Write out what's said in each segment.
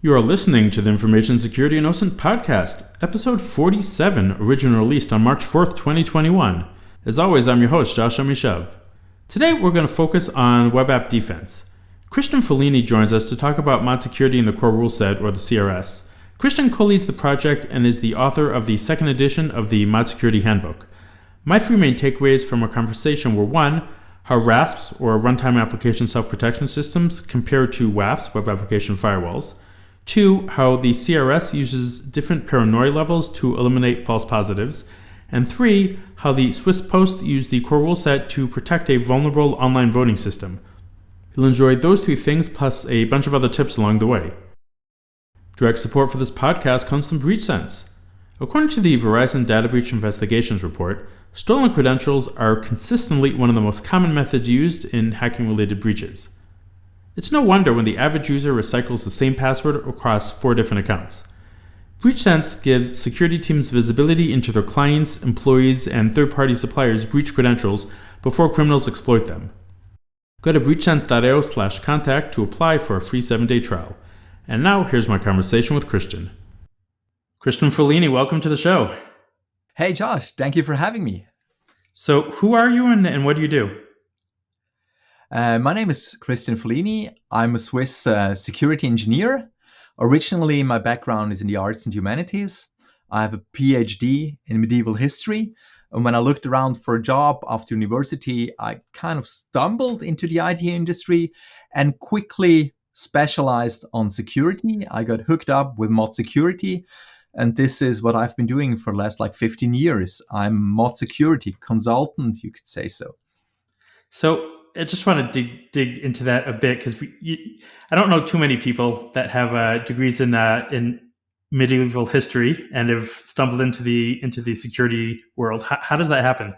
You are listening to the Information Security and OSINT podcast, episode 47, originally released on March 4th, 2021. As always, I'm your host, Josh Amishav. Today, we're going to focus on web app defense. Christian Folini joins us to talk about mod security in the Core Rule Set, or the CRS. Christian co-leads the project and is the author of the second edition of the Mod Security Handbook. My three main takeaways from our conversation were: 1, how RASPs, or Runtime Application Self-Protection Systems, compare to WAFs, Web Application Firewalls; 2, how the CRS uses different paranoia levels to eliminate false positives; and 3, how the Swiss Post used the Core Rule Set to protect a vulnerable online voting system. You'll enjoy those 3 things plus a bunch of other tips along the way. Direct support for this podcast comes from BreachSense. According to the Verizon Data Breach Investigations Report, stolen credentials are consistently one of the most common methods used in hacking-related breaches. It's no wonder when the average user recycles the same password across 4 different accounts. BreachSense gives security teams visibility into their clients, employees, and third-party suppliers' breach credentials before criminals exploit them. Go to breachsense.io/contact to apply for a free 7-day trial. And now, here's my conversation with Christian. Christian Folini, welcome to the show. Hey Josh, thank you for having me. So, who are you and what do you do? My name is Christian Folini. I'm a Swiss security engineer. Originally, my background is in the arts and humanities. I have a PhD in medieval history. And when I looked around for a job after university, I kind of stumbled into the IT industry and quickly specialized on security. I got hooked up with mod security. And this is what I've been doing for the last 15 years. I'm mod security consultant, you could say so. So I just want to dig into that a bit because I don't know too many people that have degrees in medieval history and have stumbled into the security world. How does that happen?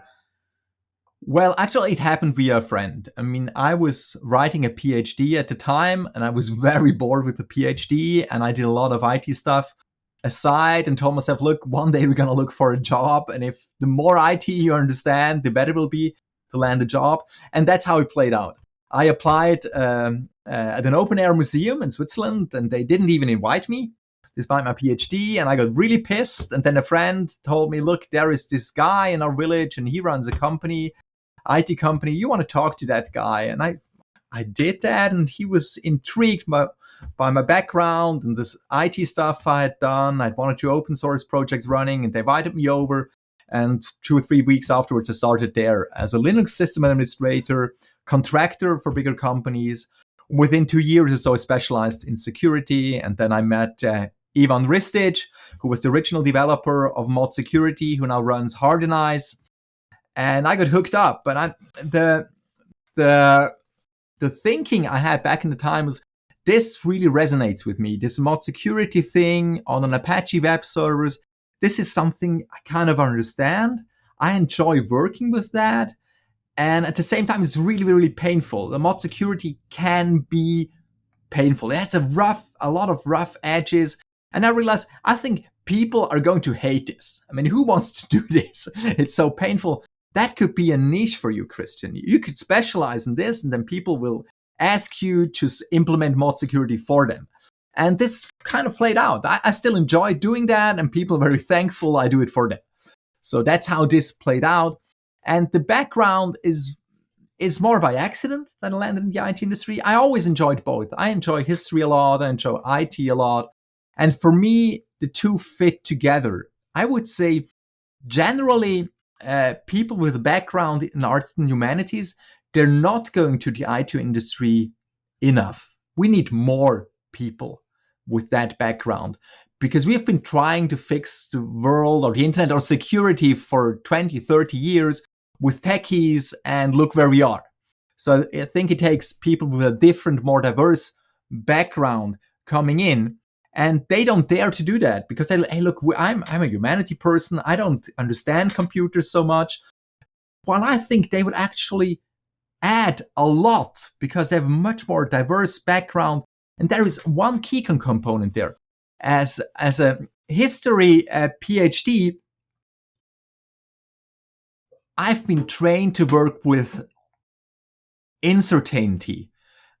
Well, actually, it happened via a friend. I mean, I was writing a PhD at the time, and I was very bored with the PhD, and I did a lot of IT stuff aside and told myself, look, one day we're going to look for a job, and if the more IT you understand, the better it will be to land a job. And that's how it played out. I applied at an open-air museum in Switzerland, and they didn't even invite me, despite my PhD, and I got really pissed. And then a friend told me, look, there is this guy in our village, and he runs a company, IT company. You want to talk to that guy? And I did that, and he was intrigued by my background and this IT stuff I had done. I'd 1 or 2 open source projects running, and they invited me over. And 2 or 3 weeks afterwards, I started there as a Linux system administrator, contractor for bigger companies. Within 2 years or so, I specialized in security. And then I met Ivan Ristic, who was the original developer of mod security, who now runs Hardenize. And I got hooked up. But the thinking I had back in the time was, this really resonates with me. This mod security thing on an Apache web servers, this is something I kind of understand. I enjoy working with that. And at the same time, it's really, really painful. The mod security can be painful. It has a lot of rough edges. And I realized, I think people are going to hate this. I mean, who wants to do this? It's so painful. That could be a niche for you, Christian. You could specialize in this, and then people will ask you to implement mod security for them. And this kind of played out. I still enjoy doing that, and people are very thankful I do it for them. So that's how this played out. And the background is more by accident that I landed in the IT industry. I always enjoyed both. I enjoy history a lot. I enjoy IT a lot. And for me, the two fit together. I would say generally, people with a background in arts and humanities, they're not going to the IT industry enough. We need more people with that background, because we have been trying to fix the world or the internet or security for 20, 30 years with techies, and look where we are. So I think it takes people with a different, more diverse background coming in, and they don't dare to do that because, hey, look, I'm a humanity person. I don't understand computers so much. While I think they would actually add a lot because they have a much more diverse background. And there is one key component there. As a history PhD, I've been trained to work with uncertainty.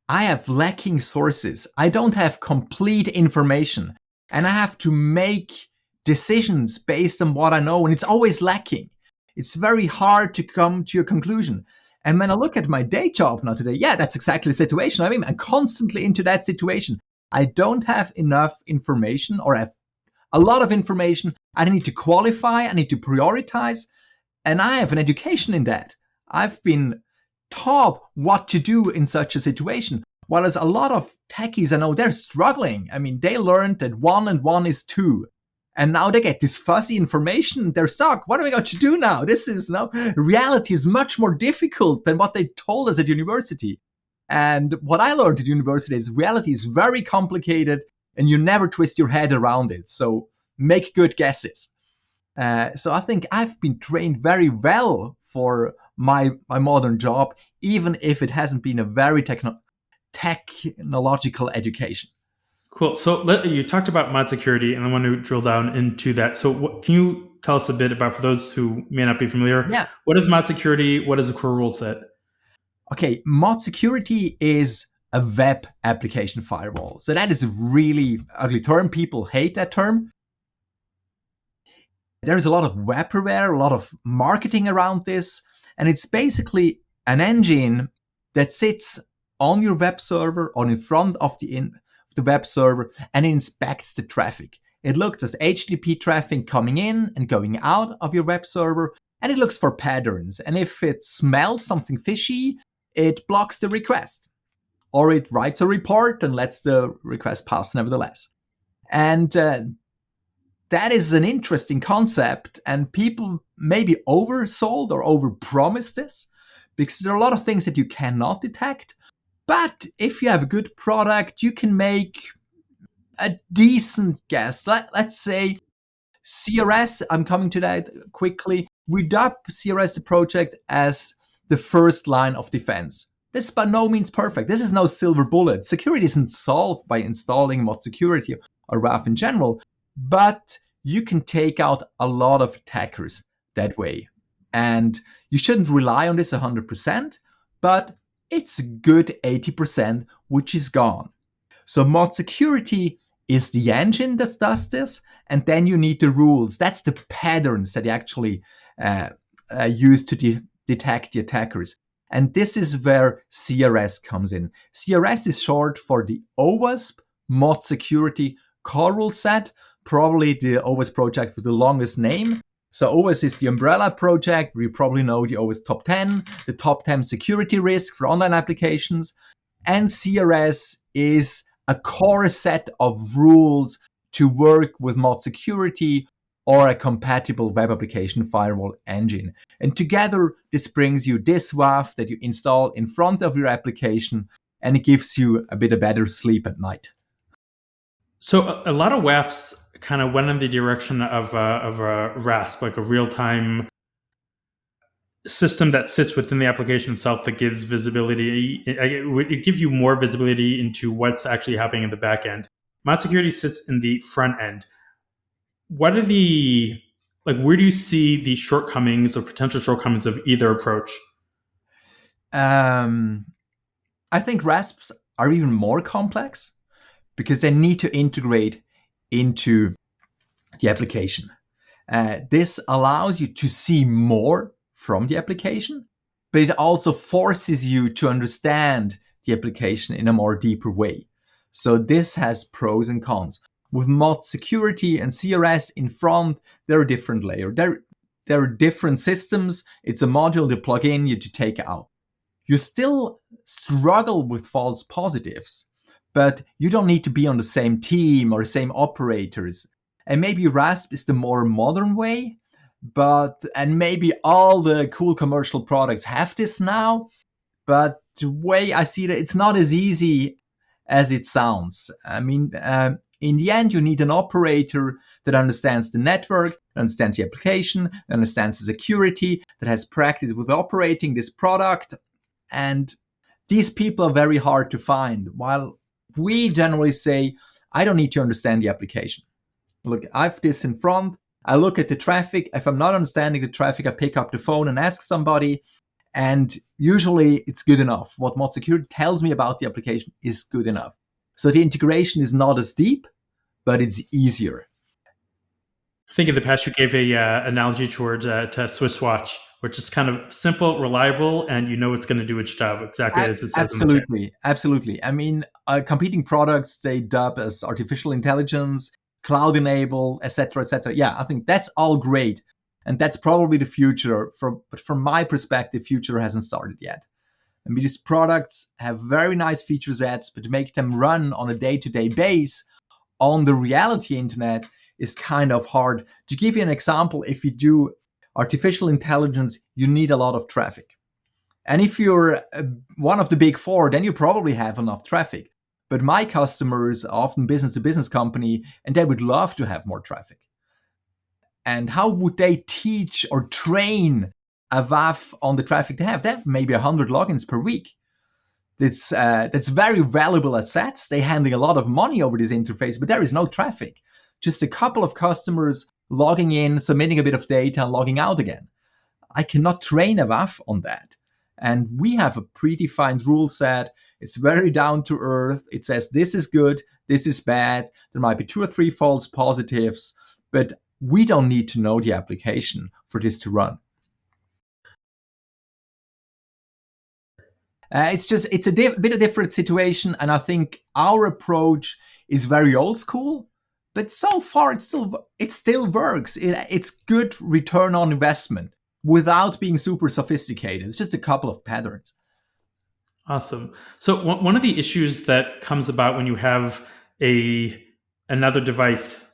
I have lacking sources. I don't have complete information. And I have to make decisions based on what I know. And it's always lacking. It's very hard to come to a conclusion. And when I look at my day job now today, yeah, that's exactly the situation. I mean, I'm constantly into that situation. I don't have enough information, or I have a lot of information. I need to qualify. I need to prioritize. And I have an education in that. I've been taught what to do in such a situation. Whereas a lot of techies, I know they're struggling. I mean, they learned that 1 and 1 is 2. And now they get this fuzzy information. They're stuck. What are we going to do now? Reality is much more difficult than what they told us at university. And what I learned at university is reality is very complicated and you never twist your head around it. So make good guesses. So I think I've been trained very well for my modern job, even if it hasn't been a very technological education. Cool. So you talked about mod security, and I want to drill down into that. So can you tell us a bit about, for those who may not be familiar, what is mod security? What is a core rule set? Okay, mod security is a web application firewall. So that is a really ugly term. People hate that term. There's a lot of vaporware, a lot of marketing around this, and it's basically an engine that sits on your web server or in front of the web server and inspects the traffic. It looks at HTTP traffic coming in and going out of your web server, and it looks for patterns. And if it smells something fishy, it blocks the request, or it writes a report and lets the request pass nevertheless. And that is an interesting concept, and people maybe oversold or overpromised this, because there are a lot of things that you cannot detect. But if you have a good product, you can make a decent guess. Let's say CRS, I'm coming to that quickly. We dub CRS, the project, as the first line of defense. This is by no means perfect. This is no silver bullet. Security isn't solved by installing mod security or WAF in general, but you can take out a lot of attackers that way. And you shouldn't rely on this 100%, but it's a good 80%, which is gone. So mod security is the engine that does this, and then you need the rules. That's the patterns that you actually use to detect the attackers. And this is where CRS comes in. CRS is short for the OWASP Mod Security Core Rule Set, probably the OWASP project with the longest name. So OWASP is the umbrella project. We probably know the OWASP Top 10, the top 10 security risk for online applications. And CRS is a core set of rules to work with mod security or a compatible web application firewall engine. And together, this brings you this WAF that you install in front of your application, and it gives you a bit of better sleep at night. So a lot of WAFs kind of went in the direction of a RASP, like a real-time system that sits within the application itself that gives visibility. It would give you more visibility into what's actually happening in the back end. Mod security sits in the front end. What are where do you see the shortcomings or potential shortcomings of either approach? I think RASPs are even more complex because they need to integrate into the application. This allows you to see more from the application, but it also forces you to understand the application in a more deeper way. So this has pros and cons. With mod security and CRS in front, they're a different layer. There are different systems. It's a module you plug in, you take out. You still struggle with false positives, but you don't need to be on the same team or the same operators. And maybe RASP is the more modern way, and maybe all the cool commercial products have this now, but the way I see it, it's not as easy as it sounds. I mean, in the end, you need an operator that understands the network, that understands the application, that understands the security, that has practice with operating this product. And these people are very hard to find. While we generally say, I don't need to understand the application. Look, I have this in front. I look at the traffic. If I'm not understanding the traffic, I pick up the phone and ask somebody. And usually it's good enough. What mod security tells me about the application is good enough. So the integration is not as deep, but it's easier. I think in the past you gave a analogy towards to a Swiss watch, which is kind of simple, reliable, and you know it's going to do its job exactly as it says on the tin. Absolutely. I mean, competing products they dub as artificial intelligence, cloud enabled, etc., etc. Yeah, I think that's all great, and that's probably the future. But from my perspective, future hasn't started yet. I mean, these products have very nice feature sets, but to make them run on a day-to-day base on the reality internet is kind of hard. To give you an example, if you do artificial intelligence, you need a lot of traffic. And if you're one of the big four, then you probably have enough traffic. But my customers are often business-to-business company, and they would love to have more traffic. And how would they teach or train a WAF on the traffic they have? They have maybe 100 logins per week. That's very valuable assets. They're handling a lot of money over this interface, but there is no traffic. Just a couple of customers logging in, submitting a bit of data, and logging out again. I cannot train a WAF on that. And we have a predefined rule set. It's very down to earth. It says this is good, this is bad. There might be 2 or 3 false positives, but we don't need to know the application for this to run. It's a bit of different situation, and I think our approach is very old school, but so far it still works. It's good return on investment without being super sophisticated. It's just a couple of patterns. Awesome. So one of the issues that comes about when you have another device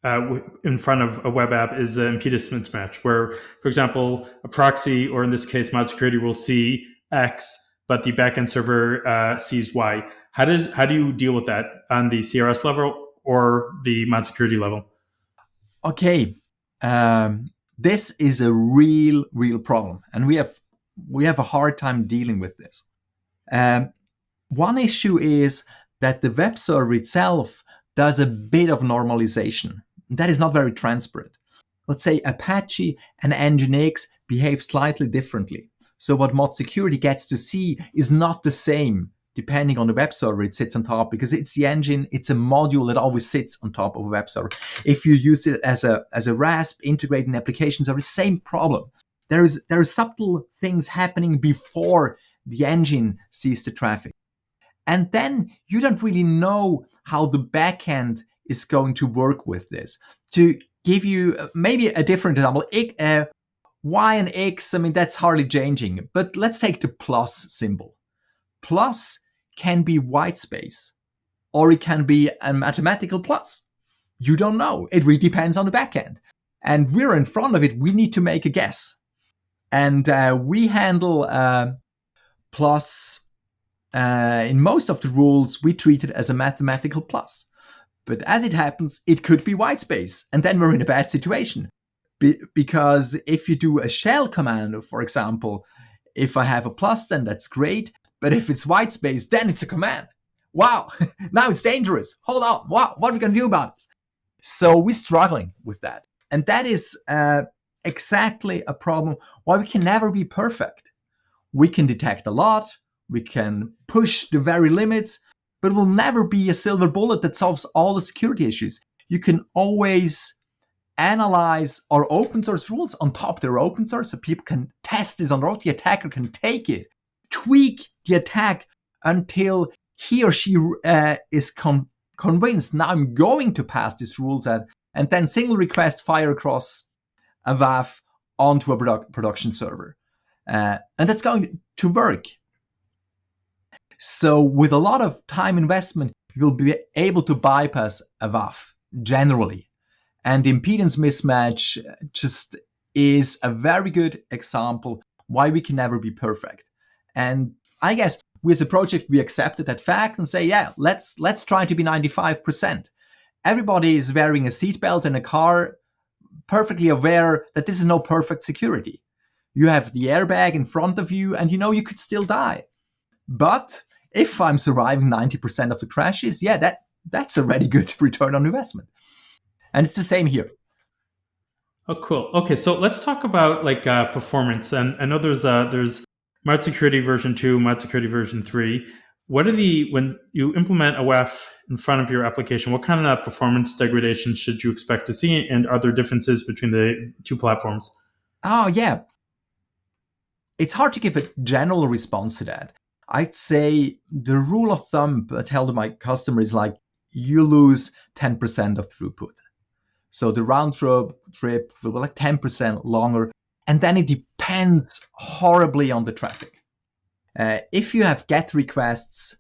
in front of a web app is an impedance mismatch, where, for example, a proxy, or in this case, mod security, will see X, but the backend server sees Y. How do you deal with that on the CRS level or the mod security level? Okay, this is a real problem, and we have a hard time dealing with this. One issue is that the web server itself does a bit of normalization. That is not very transparent. Let's say Apache and Nginx behave slightly differently. So what mod security gets to see is not the same depending on the web server it sits on top, because it's the engine, it's a module that always sits on top of a web server. If you use it as a RASP integrating applications, are the same problem. There are subtle things happening before the engine sees the traffic. And then you don't really know how the backend is going to work with this. To give you maybe a different example, Y and X, I mean, that's hardly changing. But let's take the plus symbol. Plus can be white space, or it can be a mathematical plus. You don't know. It really depends on the backend. And we're in front of it. We need to make a guess. And we handle plus. In most of the rules, we treat it as a mathematical plus. But as it happens, it could be white space, and then we're in a bad situation. Because if you do a shell command, for example, if I have a plus, then that's great. But if it's white space, then it's a command. Wow, now it's dangerous. Hold on, wow, what are we going to do about this? So we're struggling with that. And that is exactly a problem why we can never be perfect. We can detect a lot, we can push the very limits, but it will never be a silver bullet that solves all the security issues. You can always analyze our open source rules on top. They're open source, so people can test this on their own. The attacker can take it, tweak the attack until he or she is convinced, now I'm going to pass this rule set, and then single request fire across a WAF onto a production server. And that's going to work. So with a lot of time investment, you'll be able to bypass a WAF generally. And impedance mismatch just is a very good example why we can never be perfect. And I guess we as a project, we accepted that fact and say, yeah, let's try to be 95%. Everybody is wearing a seatbelt in a car, perfectly aware that this is no perfect security. You have the airbag in front of you, and you know you could still die. But if I'm surviving 90% of the crashes, yeah, that's a really good return on investment. And it's the same here. Oh, cool. Okay, so let's talk about like performance. And I know there's Mod Security version 2, Mod Security version 3. When you implement a WAF in front of your application, what kind of performance degradation should you expect to see? And are there differences between the two platforms? Oh, yeah. It's hard to give a general response to that. I'd say the rule of thumb I tell to my customer is like, you lose 10% of throughput. So the round trip will be like 10% longer. And then it depends horribly on the traffic. If you have GET requests,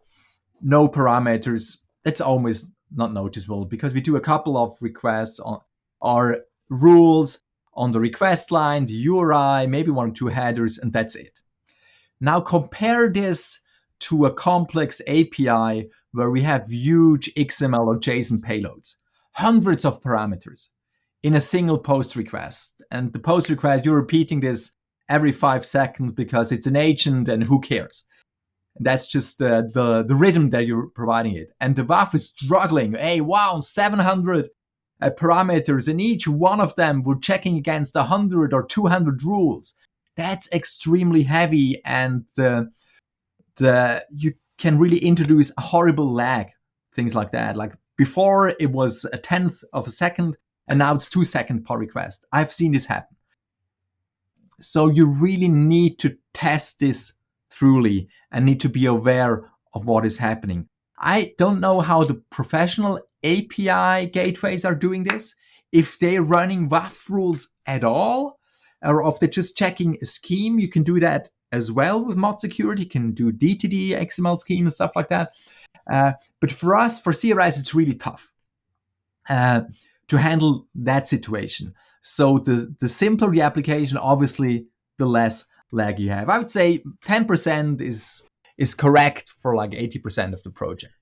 no parameters, that's almost not noticeable because we do a couple of requests on our rules on the request line, the URI, maybe 1 or 2 headers, and that's it. Now compare this to a complex API where we have huge XML or JSON payloads, hundreds of parameters in a single post request. And the post request, you're repeating this every 5 seconds because it's an agent and who cares? That's just the rhythm that you're providing it. And the WAF is struggling. Hey, wow, 700 parameters, and each one of them we're checking against 100 or 200 rules. That's extremely heavy, and you can really introduce a horrible lag, things like that. Like before, it was a 1/10 of a second, and now it's 2 seconds per request. I've seen this happen. So you really need to test this thoroughly and need to be aware of what is happening. I don't know how the professional API gateways are doing this, if they're running WAF rules at all, or if they're just checking a scheme. You can do that as well with mod security. You can do DTD, XML scheme and stuff like that. But for us, for CRS, it's really tough to handle that situation. So the simpler the application, obviously, the less lag you have. I would say 10% is correct for like 80% of the project.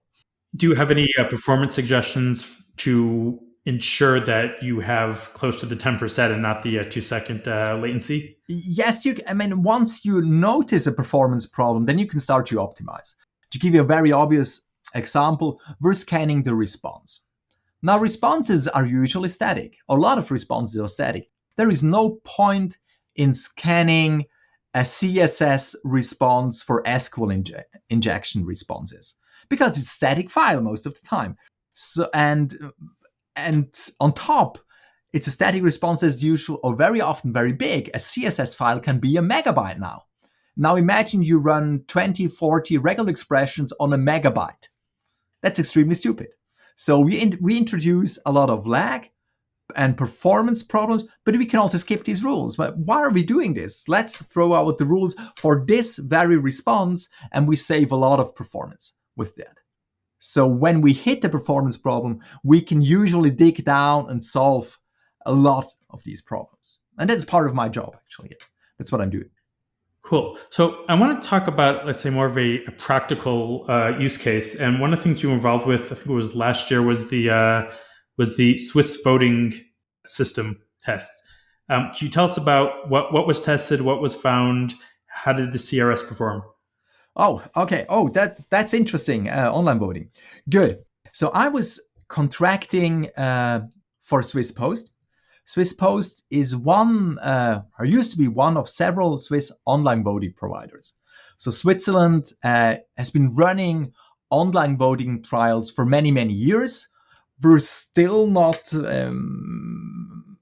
Do you have any performance suggestions to ensure that you have close to the 10% and not the 2-second latency? Yes, once you notice a performance problem, then you can start to optimize. To give you a very obvious example, we're scanning the response. Now, responses are usually static. A lot of responses are static. There is no point in scanning a CSS response for SQL injection responses because it's a static file most of the time. So and on top, it's a static response as usual, or very often very big. A CSS file can be a megabyte now. Now imagine you run 20, 40 regular expressions on a megabyte. That's extremely stupid. So we introduce a lot of lag and performance problems, but we can also skip these rules. But why are we doing this? Let's throw out the rules for this very response, and we save a lot of performance with that. So when we hit the performance problem, we can usually dig down and solve a lot of these problems. And that's part of my job, actually. That's what I'm doing. Cool. So I want to talk about, let's say, more of a practical use case. And one of the things you were involved with, I think it was last year, was the Swiss voting system tests. Can you tell us about what was tested, what was found, how did the CRS perform? Oh, okay. Oh, that's interesting. Online voting. Good. So I was contracting for Swiss Post. Swiss Post is or used to be one of several Swiss online voting providers. So Switzerland has been running online voting trials for many, many years. We're still not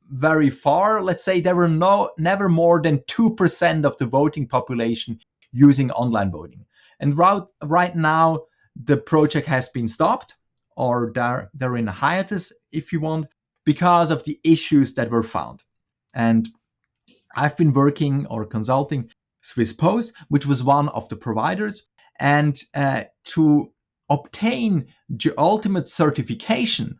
very far. Let's say there were never more than 2% of the voting population using online voting. And right now, the project has been stopped, or they're in a hiatus, if you want, because of the issues that were found. And I've been working or consulting Swiss Post, which was one of the providers, and to obtain the ultimate certification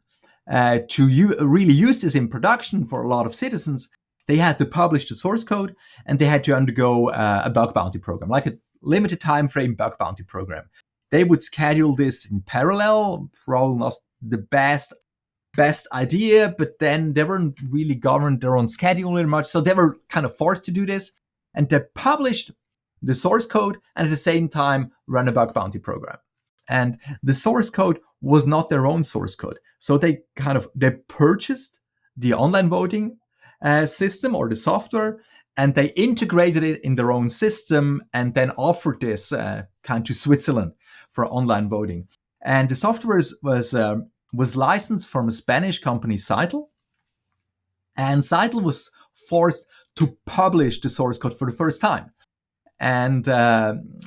to really use this in production for a lot of citizens, they had to publish the source code and they had to undergo a bug bounty program, like a limited time frame bug bounty program. They would schedule this in parallel, probably not the best idea, but then they weren't really governed their own schedule very much. So they were kind of forced to do this. And they published the source code and at the same time run a bug bounty program. And the source code was not their own source code. So they purchased the online voting system or the software, And they integrated it in their own system and then offered this kind to Switzerland for online voting. And the software was licensed from a Spanish company, Seitel. And Seitel was forced to publish the source code for the first time. And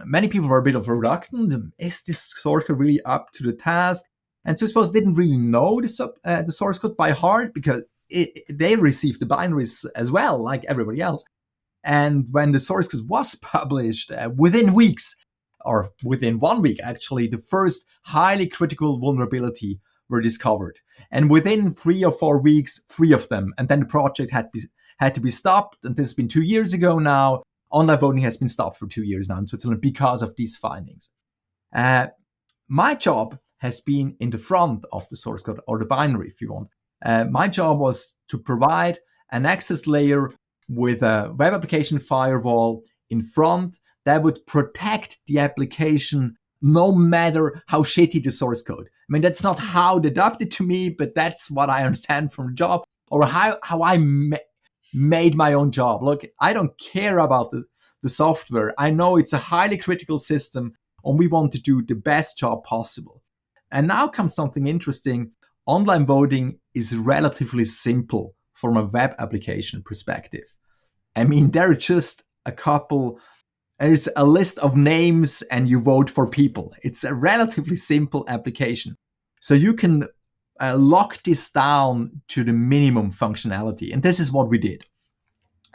many people were a bit of reluctant. Is this source code really up to the task? And so I suppose didn't really know the source code by heart because they received the binaries as well, like everybody else. And when the source code was published, within weeks, or within 1 week actually, the first highly critical vulnerability were discovered. And within 3 or 4 weeks, 3 of them. And then the project had to be stopped. And this has been 2 years ago now. Online voting has been stopped for 2 years now in Switzerland because of these findings. My job has been in the front of the source code, or the binary if you want. My job was to provide an access layer with a web application firewall in front that would protect the application no matter how shitty the source code. I mean, that's not how they dubbed it to me, but that's what I understand from the job, or how I made my own job. Look, I don't care about the software. I know it's a highly critical system, and we want to do the best job possible. And now comes something interesting. Online voting is relatively simple from a web application perspective. I mean, there are just there's a list of names and you vote for people. It's a relatively simple application. So you can lock this down to the minimum functionality. And this is what we did.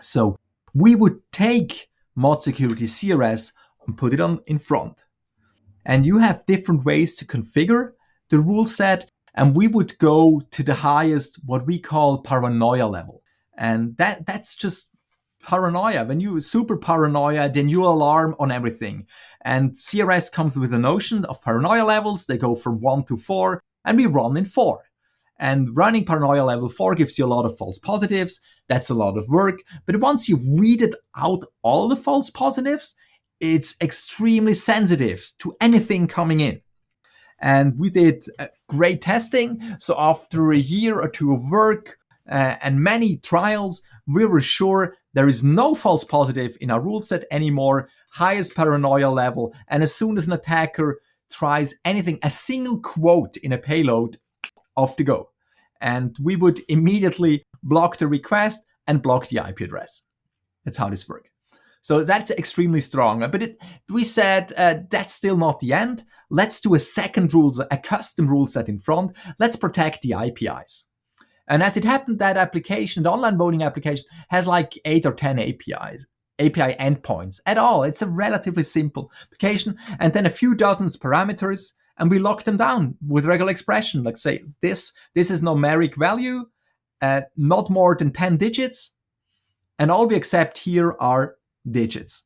So we would take mod security CRS and put it in front. And you have different ways to configure the rule set. And we would go to the highest, what we call paranoia level. And that's just paranoia. When you super paranoia, then you alarm on everything. And CRS comes with a notion of paranoia levels. They go from 1 to 4, and we run in 4. And running paranoia level 4 gives you a lot of false positives. That's a lot of work. But once you've weeded out all the false positives, it's extremely sensitive to anything coming in. And we did great testing. So after a year or two of work and many trials, we were sure there is no false positive in our rule set anymore, highest paranoia level. And as soon as an attacker tries anything, a single quote in a payload, off the go. And we would immediately block the request and block the IP address. That's how this works. So that's extremely strong. But we said that's still not the end. Let's do a second rule, a custom rule set in front. Let's protect the APIs. And as it happened, that application, the online voting application, has like 8 or 10 API endpoints at all. It's a relatively simple application. And then a few dozens parameters, and we lock them down with regular expression. Like say, this is numeric value, not more than 10 digits. And all we accept here are digits.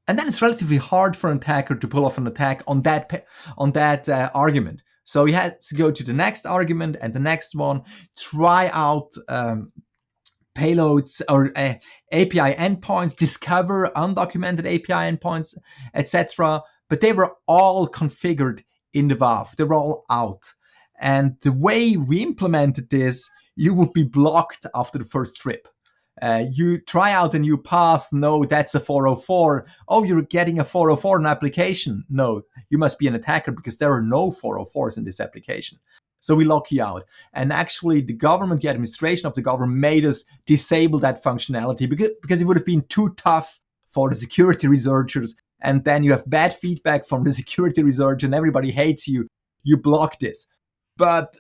And then it's relatively hard for an attacker to pull off an attack on that argument. So he has to go to the next argument and the next one, try out payloads or API endpoints, discover undocumented API endpoints, etc. But they were all configured in the WAF. They were all out. And the way we implemented this, you would be blocked after the first trip. You try out a new path. No, that's a 404. Oh, you're getting a 404 in application. No, you must be an attacker because there are no 404s in this application. So we lock you out. And actually, the administration of the government made us disable that functionality because it would have been too tough for the security researchers. And then you have bad feedback from the security researcher and everybody hates you. You block this. But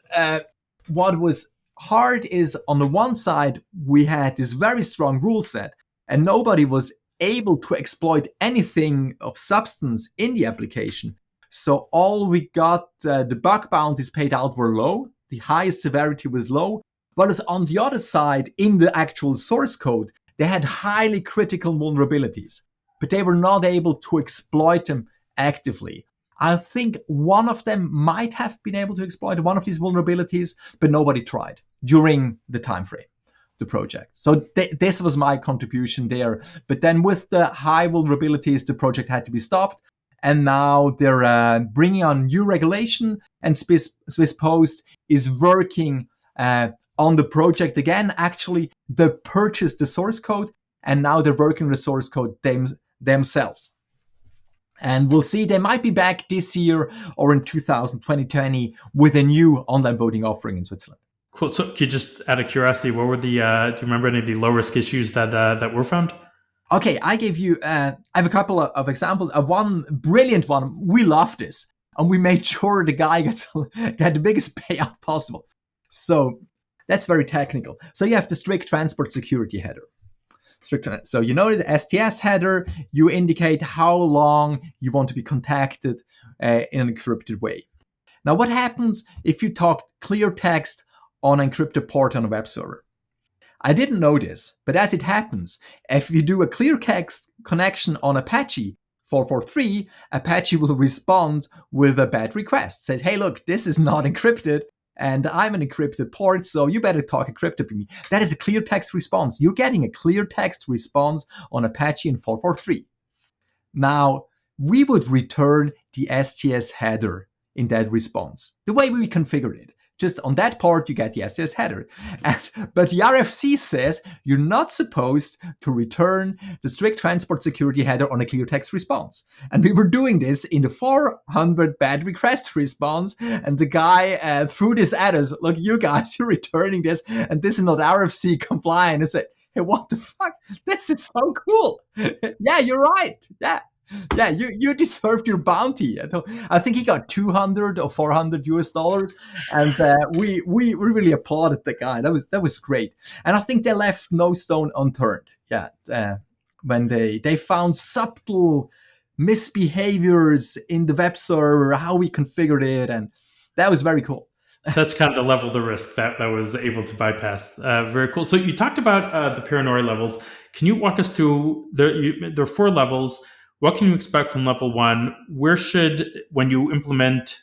what was hard is on the one side, we had this very strong rule set and nobody was able to exploit anything of substance in the application. So all we got, the bug bounties paid out were low. The highest severity was low. But on the other side, in the actual source code, they had highly critical vulnerabilities, but they were not able to exploit them actively. I think one of them might have been able to exploit one of these vulnerabilities, but nobody tried during the time frame, the project. So this was my contribution there. But then with the high vulnerabilities, the project had to be stopped. And now they're bringing on new regulation, and Swiss Post is working on the project again. Actually, they purchased the source code and now they're working the source code themselves. And we'll see they might be back this year or in 2020 with a new online voting offering in Switzerland. Cool. So, could you just, out of curiosity, what were the? Do you remember any of the low risk issues that were found? Okay, I gave you. I have a couple of examples. One brilliant one. We love this, and we made sure the guy got the biggest payout possible. So that's very technical. So you have the strict transport security header. So you know the STS header. You indicate how long you want to be contacted in an encrypted way. Now, what happens if you talk clear text on an encrypted port on a web server? I didn't know this, but as it happens, if you do a clear text connection on Apache 443, Apache will respond with a bad request. Says, hey, look, this is not encrypted, and I'm an encrypted port, so you better talk encrypted with me. That is a clear text response. You're getting a clear text response on Apache in 443. Now, we would return the STS header in that response, the way we configured it. Just on that part, you get the STS header. But the RFC says you're not supposed to return the strict transport security header on a clear text response. And we were doing this in the 400 bad request response. And the guy threw this at us. Look, you guys, you're returning this. And this is not RFC compliant. I said, hey, what the fuck? This is so cool. Yeah, you're right. Yeah, you deserved your bounty. I think he got 200 or 400 US dollars, and we really applauded the guy. That was great, and I think they left no stone unturned. Yeah, when they found subtle misbehaviors in the web server, how we configured it, and that was very cool. So that's kind of the level of the risk that was able to bypass. Very cool. So you talked about the paranoia levels. Can you walk us through there are 4 levels? What can you expect from level 1? When you implement,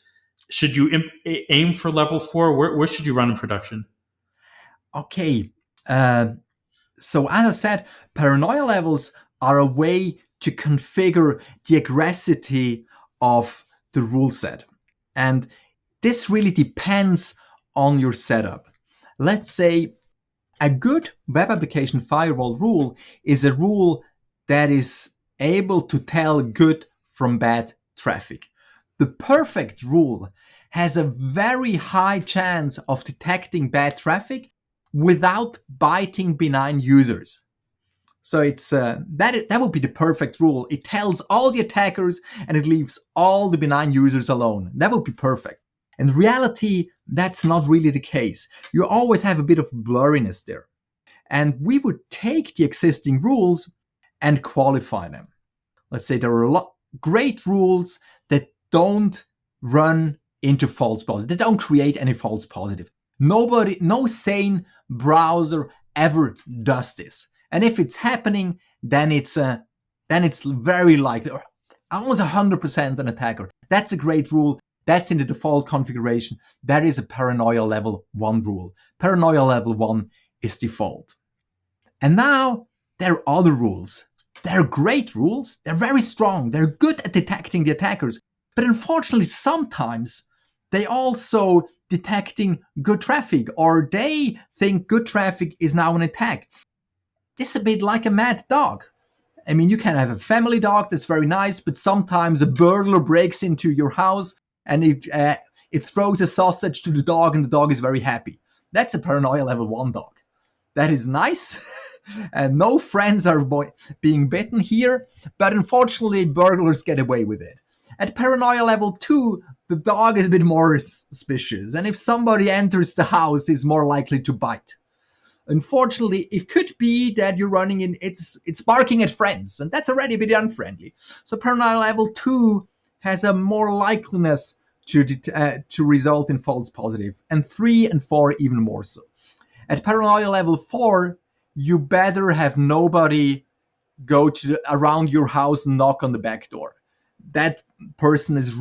should you aim for level 4? Where should you run in production? Okay. So as I said, paranoia levels are a way to configure the aggressivity of the rule set. And this really depends on your setup. Let's say a good web application firewall rule is a rule that is able to tell good from bad traffic. The perfect rule has a very high chance of detecting bad traffic without biting benign users. So it's that would be the perfect rule. It tells all the attackers and it leaves all the benign users alone. That would be perfect. In reality, that's not really the case. You always have a bit of blurriness there. And we would take the existing rules and qualify them. Let's say there are a lot great rules that don't run into false positive. They don't create any false positive. No sane browser ever does this. And if it's happening, then it's very likely, or almost 100% an attacker. That's a great rule. That's in the default configuration. That is a paranoia level 1 rule. Paranoia level 1 is default. And now there are other rules. They're great rules. They're very strong. They're good at detecting the attackers. But unfortunately, sometimes they also detecting good traffic, or they think good traffic is now an attack. This is a bit like a mad dog. I mean, you can have a family dog that's very nice, but sometimes a burglar breaks into your house and it throws a sausage to the dog and the dog is very happy. That's a paranoia level 1 dog. That is nice. And no friends are being bitten here, but unfortunately, burglars get away with it. At paranoia level 2, the dog is a bit more suspicious, and if somebody enters the house, is more likely to bite. Unfortunately, it could be that you're running in, it's barking at friends, and that's already a bit unfriendly. So paranoia level 2 has a more likeliness to result in false positive, and 3 and 4 even more so. At paranoia level 4, you better have nobody go around your house and knock on the back door. That person is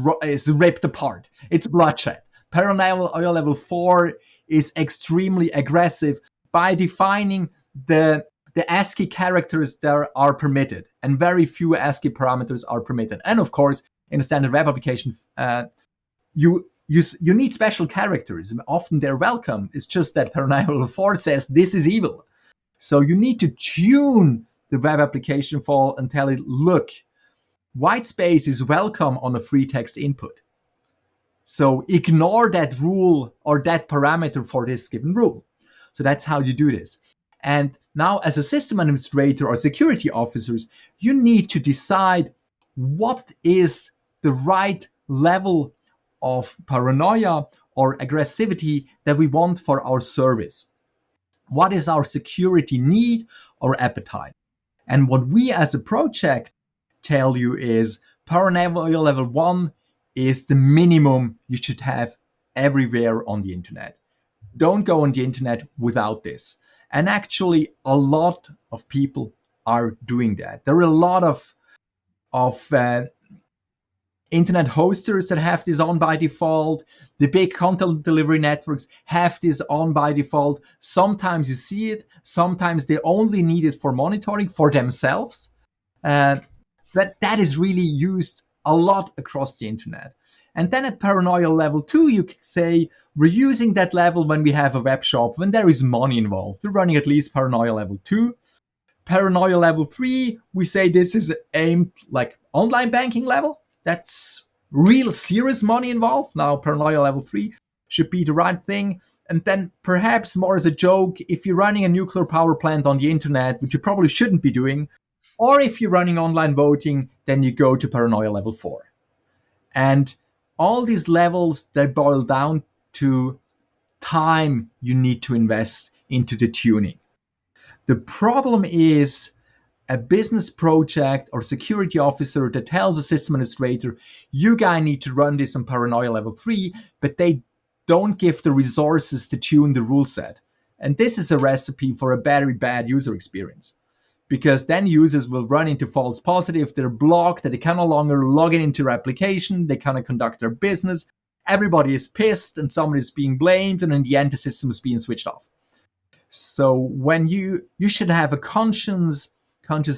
ripped apart. It's bloodshed. Paranoia level 4 is extremely aggressive by defining the ASCII characters that are permitted, and very few ASCII parameters are permitted. And of course, in a standard web application, you need special characters. Often they're welcome. It's just that paranoia level 4 says this is evil. So you need to tune the web application file and tell it, look, white space is welcome on a free text input. So ignore that rule or that parameter for this given rule. So that's how you do this. And now as a system administrator or security officers, you need to decide what is the right level of paranoia or aggressivity that we want for our service. What is our security need or appetite? And what we as a project tell you is paranoia level 1 is the minimum you should have everywhere on the internet. Don't go on the internet without this. And actually, a lot of people are doing that. There are a lot of internet hosters that have this on by default. The big content delivery networks have this on by default. Sometimes you see it. Sometimes they only need it for monitoring for themselves. But that is really used a lot across the internet. And then at paranoia level 2, you could say we're using that level when we have a web shop, when there is money involved. We're running at least paranoia level 2. Paranoia level 3, we say this is aimed like online banking level. That's real serious money involved. Now, paranoia level 3 should be the right thing. And then perhaps more as a joke, if you're running a nuclear power plant on the internet, which you probably shouldn't be doing, or if you're running online voting, then you go to paranoia level 4. And all these levels, they boil down to time you need to invest into the tuning. The problem is a business project or security officer that tells a system administrator, you guys need to run this on paranoia level 3, but they don't give the resources to tune the rule set. And this is a recipe for a very bad user experience, because then users will run into false positive. They're blocked, that they can no longer log into their application. They cannot conduct their business. Everybody is pissed and somebody is being blamed. And in the end, the system is being switched off. So when you should have a conscious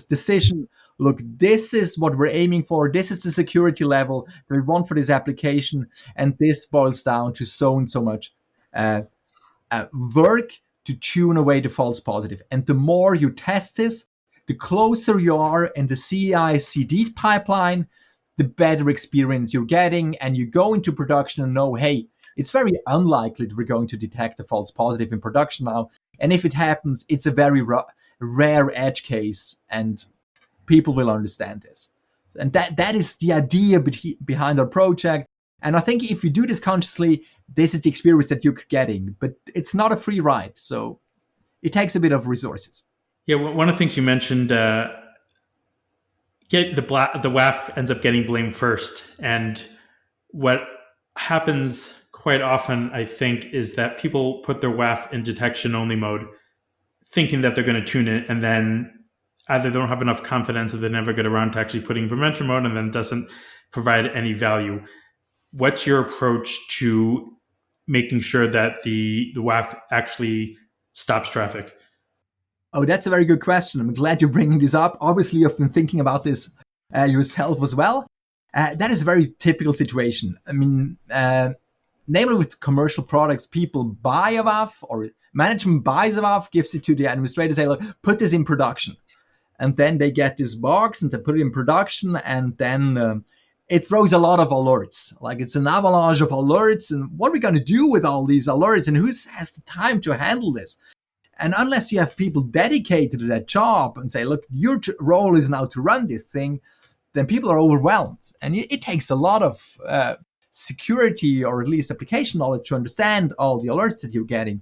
decision. Look, this is what we're aiming for. This is the security level that we want for this application. And this boils down to so and so much work to tune away the false positive. And the more you test this, the closer you are in the CI/CD pipeline, the better experience you're getting. And you go into production and know, hey, it's very unlikely that we're going to detect a false positive in production now. And if it happens, it's a very rare edge case, and people will understand this. And that is the idea behind our project. And I think if you do this consciously, this is the experience that you're getting. But it's not a free ride, so it takes a bit of resources. Yeah, one of the things you mentioned, the WAF ends up getting blamed first. And what happens quite often, I think, is that people put their WAF in detection-only mode, thinking that they're going to tune it, and then either they don't have enough confidence or they never get around to actually putting prevention mode, and then doesn't provide any value. What's your approach to making sure that the WAF actually stops traffic? Oh, that's a very good question. I'm glad you're bringing this up. Obviously, you've been thinking about this yourself as well. That is a very typical situation. I mean, namely with commercial products, people buy a WAF, or management buys a WAF, gives it to the administrator, say, look, put this in production. And then they get this box and they put it in production, and then it throws a lot of alerts. Like, it's an avalanche of alerts, and what are we going to do with all these alerts, and who has the time to handle this? And unless you have people dedicated to that job and say, look, your role is now to run this thing, then people are overwhelmed. And it takes a lot of security, or at least application knowledge, to understand all the alerts that you're getting.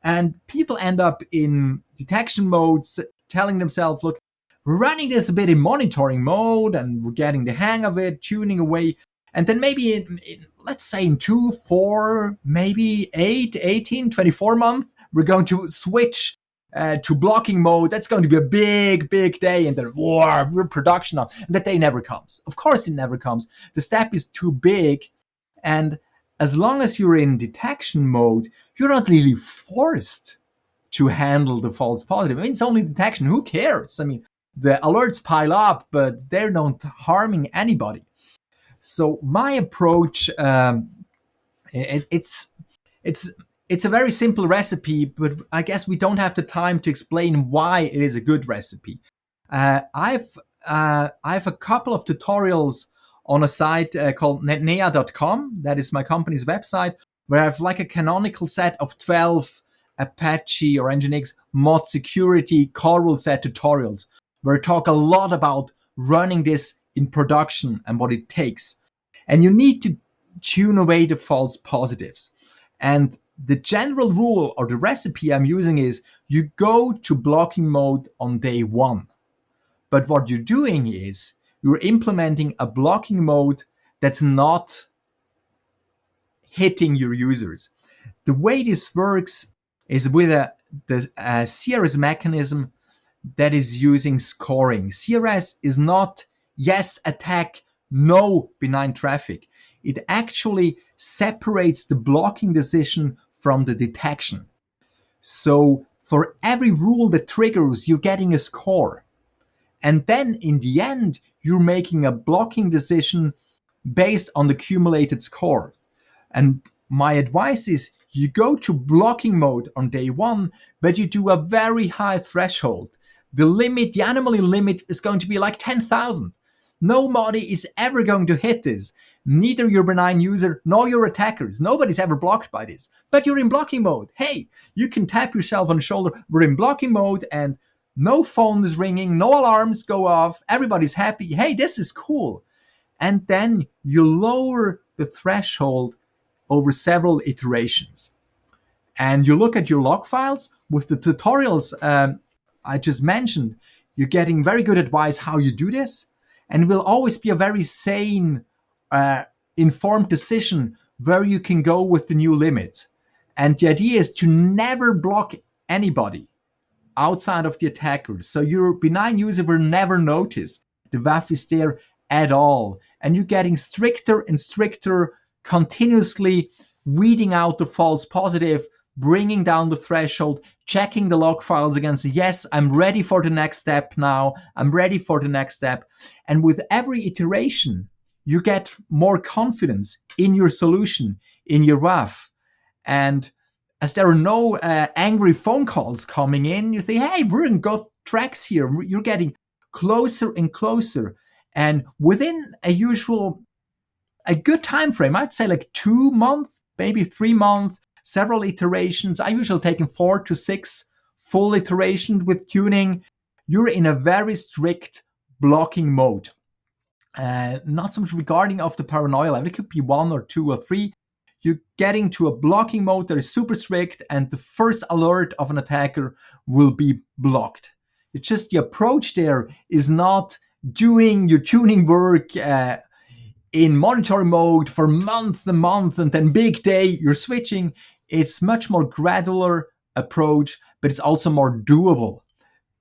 And people end up in detection modes telling themselves, look, we're running this a bit in monitoring mode and we're getting the hang of it, tuning away. And then maybe let's say in 2, 4, maybe 8, 18, 24 months, we're going to switch to blocking mode. That's going to be a big, big day. And then, we're production now. And that day never comes. Of course it never comes. The step is too big. And as long as you're in detection mode, you're not really forced to handle the false positive. I mean, it's only detection. Who cares? I mean, the alerts pile up, but they're not harming anybody. So my approach, it's a very simple recipe, but I guess we don't have the time to explain why it is a good recipe. I've a couple of tutorials on a site called netnea.com. That is my company's website, where I have like a canonical set of 12 Apache or Nginx mod security core rule set tutorials, where I talk a lot about running this in production and what it takes. And you need to tune away the false positives. And the general rule or the recipe I'm using is you go to blocking mode on day one. But what you're doing is you're implementing a blocking mode that's not hitting your users. The way this works is with a CRS mechanism that is using scoring. CRS is not yes attack, no benign traffic. It actually separates the blocking decision from the detection. So for every rule that triggers, you're getting a score. And then in the end, you're making a blocking decision based on the cumulated score. And my advice is you go to blocking mode on day one, but you do a very high threshold. The anomaly limit is going to be like 10,000. Nobody is ever going to hit this. Neither your benign user nor your attackers. Nobody's ever blocked by this. But you're in blocking mode. Hey, you can tap yourself on the shoulder. We're in blocking mode and no phone is ringing, no alarms go off. Everybody's happy. Hey, this is cool. And then you lower the threshold over several iterations. And you look at your log files with the tutorials I just mentioned, you're getting very good advice how you do this. And it will always be a very sane, informed decision where you can go with the new limit. And the idea is to never block anybody outside of the attackers. So your benign user will never notice the WAF is there at all. And you're getting stricter and stricter, continuously weeding out the false positive, bringing down the threshold, checking the log files against, yes, I'm ready for the next step now. I'm ready for the next step. And with every iteration, you get more confidence in your solution, in your WAF. And as there are no angry phone calls coming in, you think, hey, we're in good tracks here. You're getting closer and closer. And within a good time frame, I'd say like 2 months, maybe 3 months, several iterations. I usually taking 4 to 6 full iterations with tuning. You're in a very strict blocking mode. Not so much regarding of the paranoia level. It could be 1 or 2 or 3. You're getting to a blocking mode that is super strict, and the first alert of an attacker will be blocked. It's just the approach there is not doing your tuning work in monitoring mode for month and month, and then big day, you're switching. It's much more gradual approach, but it's also more doable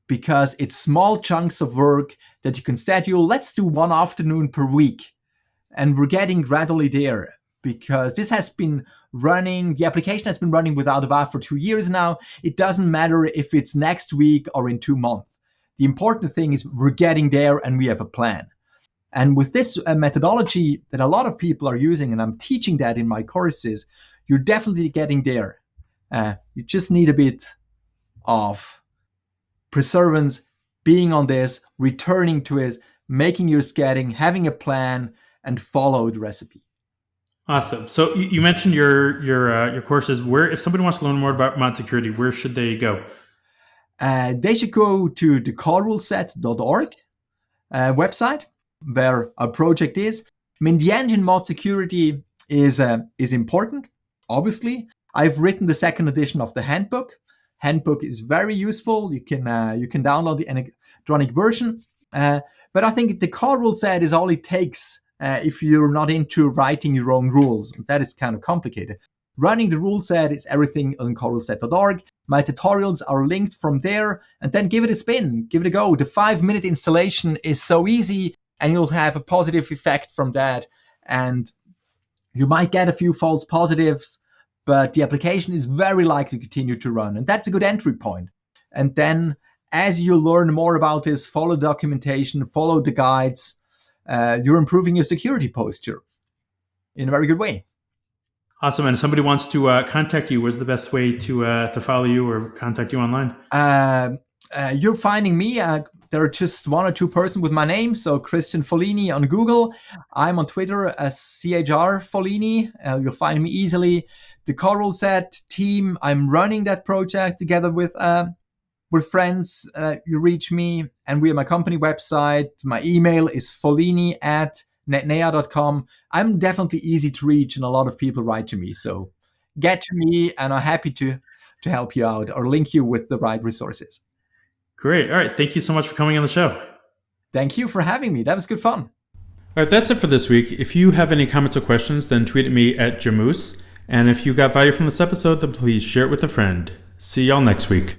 because it's small chunks of work that you can schedule. Let's do 1 afternoon per week. And we're getting gradually there because this has been running, the application has been running without a WAF for 2 years now. It doesn't matter if it's next week or in 2 months. The important thing is we're getting there and we have a plan. And with this methodology that a lot of people are using, and I'm teaching that in my courses, you're definitely getting there. You just need a bit of perseverance, being on this, returning to it, making your scanning, having a plan, and follow the recipe. Awesome. So you mentioned your courses. Where, if somebody wants to learn more about mod security, where should they go? They should go to the coreruleset.org website, where our project is. I mean, the engine mod security is important, obviously. I've written the 2nd edition of the handbook. Handbook is very useful. You can download the electronic version. But I think the core rule set is all it takes if you're not into writing your own rules. That is kind of complicated. Running the rule set is everything on coreruleset.org. My tutorials are linked from there, and then give it a spin, give it a go. The 5-minute installation is so easy, and you'll have a positive effect from that. And you might get a few false positives, but the application is very likely to continue to run. And that's a good entry point. And then as you learn more about this, follow the documentation, follow the guides, you're improving your security posture in a very good way. Awesome. And if somebody wants to contact you, what's the best way to follow you or contact you online? You're finding me there are just one or two persons with my name. So Christian Folini on Google. I'm on Twitter as CHR Folini. You'll find me easily. The Core Rule Set team, I'm running that project together with friends. You reach me, and we have my company website. My email is folini@netnea.com. I'm definitely easy to reach, and a lot of people write to me. So get to me, and I'm happy to help you out or link you with the right resources. Great. All right. Thank you so much for coming on the show. Thank you for having me. That was good fun. All right. That's it for this week. If you have any comments or questions, then tweet at me at Jamoose. And if you got value from this episode, then please share it with a friend. See y'all next week.